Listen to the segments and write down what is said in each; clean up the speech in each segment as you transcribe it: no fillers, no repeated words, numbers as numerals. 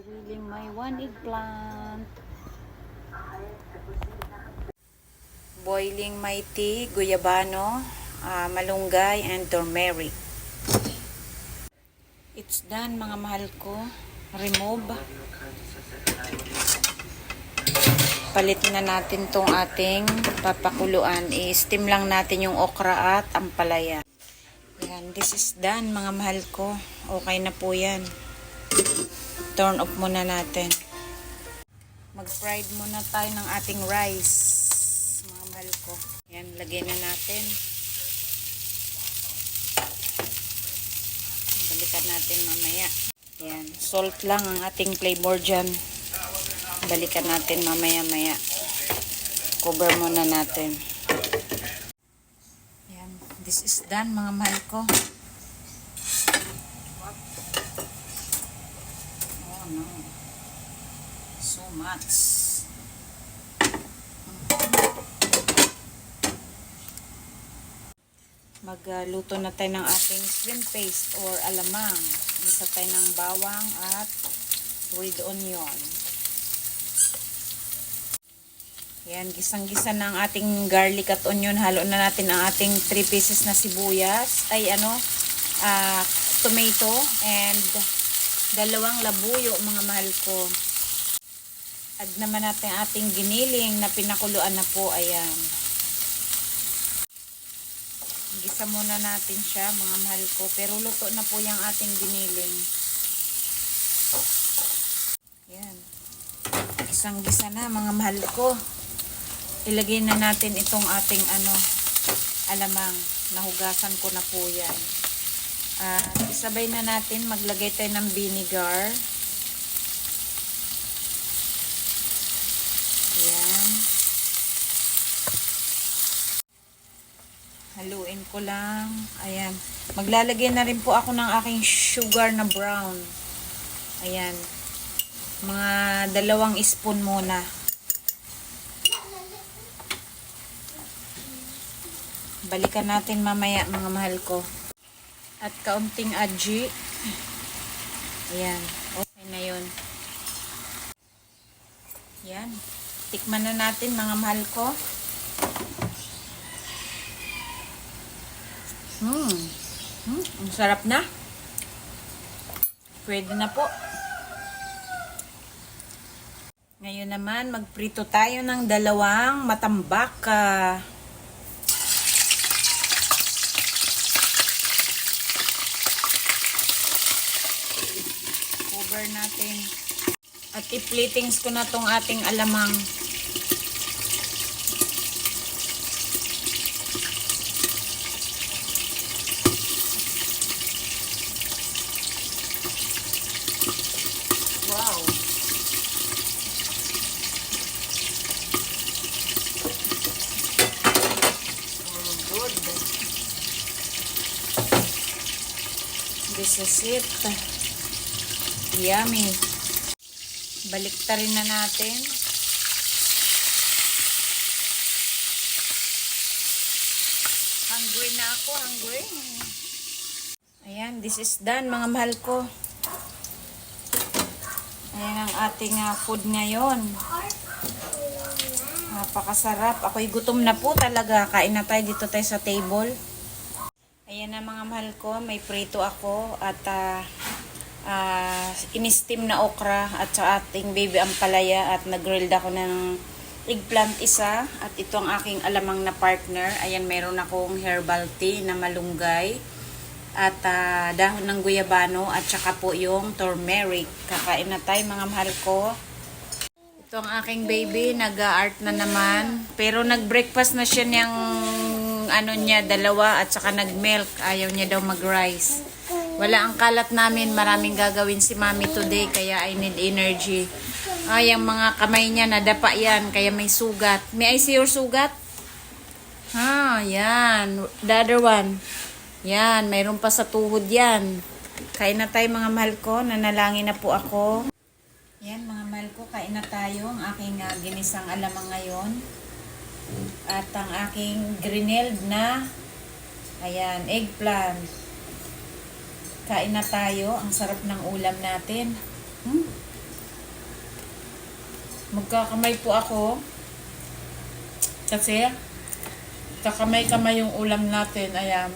Grilling my one eggplant. Boiling my tea, guyabano, malunggay, and turmeric. It's done mga mahal ko. Remove. Palitin na natin tong ating papakuluan. I-steam lang natin yung okra at ampalaya. Yan, this is done mga mahal ko. Okay na po yan. Turn off muna natin. Mag-fried muna tayo ng ating rice. Mga mahal ko. Yan, lagyan na natin. Balikan natin mamaya. Yan, salt lang ang ating flavor dyan. Balikan natin mamaya-maya. Cover muna natin. Yan, this is done mga mahal ko. Oh no. So much. Magluto na tayo ng ating shrimp paste or alamang. Isa tayo ng bawang at red onion. Yan, gisang-gisa na ang ating garlic at onion. Halo na natin ang ating 3 pieces na sibuyas. Tomato and 2 labuyo mga mahal ko. Add naman natin ang ating giniling na pinakuluan na po. Ayan. Gisa muna natin siya mga mahal ko. Pero luto na po yung ating giniling. Ayan. Gisang-gisa na mga mahal ko. Ilagay na natin itong ating alamang. Nahugasan ko na po yan. Isabay na natin. Maglagay tayo ng vinegar. Ayan. Haluin ko lang. Ayan. Maglalagay na rin po ako ng aking sugar na brown. Ayan. Mga 2 spoon muna. Balikan natin mamaya mga mahal ko. At kaunting aji. Ayan. Okay na yun. Ayan. Tikman na natin mga mahal ko. Ang sarap na. Pwede na po. Ngayon naman, magprito tayo ng 2 matambak. Cover natin. At i-platings ko na tong ating alamang. Wow. Good. This is it. Yummy. Baliktarin na natin. Hungry na ako, hungry. Ayan, this is done mga mahal ko. Ayan ang ating food ngayon. Napakasarap. Ako'y gutom na po talaga. Kain na tayo dito tayo sa table. Ayan na mga mahal ko. May prito ako at in-steam na okra at sa ating baby ampalaya at nag-grilled ako ng eggplant isa at ito ang aking alamang na partner. Ayan, meron akong herbal tea na malunggay at dahon ng guyabano at saka po yung turmeric. Kakain na tayo mga mahal ko. Ito ang aking baby, nag-art na naman pero nag-breakfast na siya niyang niya 2 at saka nag-milk. Ayaw niya daw mag-rice. Wala ang kalat namin. Maraming gagawin si Mami today. Kaya I need energy. Ay, ang mga kamay niya nadapa yan. Kaya may sugat. May I see your sugat? Yan. The other one. Yan. Mayroon pa sa tuhod yan. Kain na tayo mga mahal ko. Nanalangin na po ako. Yan mga mahal ko. Kain na tayo. Ang aking ginisang alamang ngayon. At ang aking grilled na eggplant. Kain na tayo. Ang sarap ng ulam natin. Magkakamay po ako. Kasi, kakamay-kamay yung ulam natin. Ayan.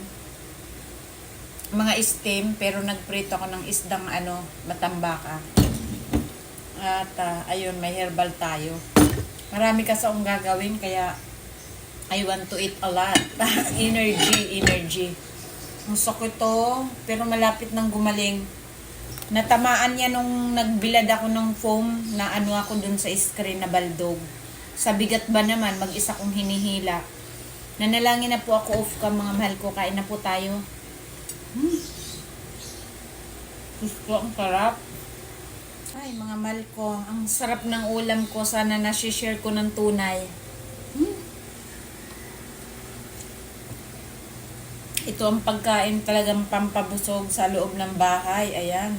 Mga steam, pero nagprito ako ng isdang matambaka. At, ayun, may herbal tayo. Marami kasi akong gagawin, kaya I want to eat a lot. Energy. Ang sakit to, pero malapit nang gumaling. Natamaan niya nung nagbilad ako ng foam na ako dun sa screen na baldog. Sa bigat ba naman, mag-isa kong hinihila. Nanalangin na po ako off ka mga mahal ko. Kain na po tayo. Gusto, ang sarap. Ay, mga mahal ko. Ang sarap ng ulam ko. Sana na-share ko ng tunay. Ito ang pagkain talagang pampabusog sa loob ng bahay. Ayan.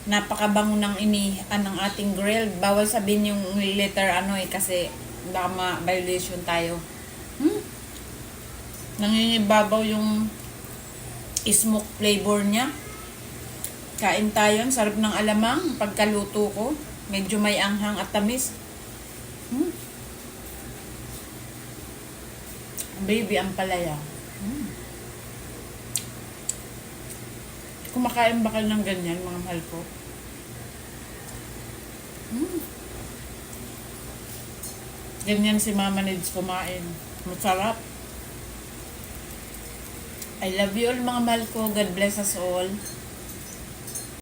Napakabango ng ng ating grill. Bawal sabihin yung letter kasi baka ma-violation tayo. Nangingibabaw yung smoke flavor niya. Kain tayo. Sarap ng alamang. Pagkaluto ko, medyo may anghang at tamis. Baby, ang palaya. Kumakain ba kayo ng ganyan, mga mahal ko? Ganyan si Mama Nids kumain. Masarap. I love you all, mga mahal ko. God bless us all.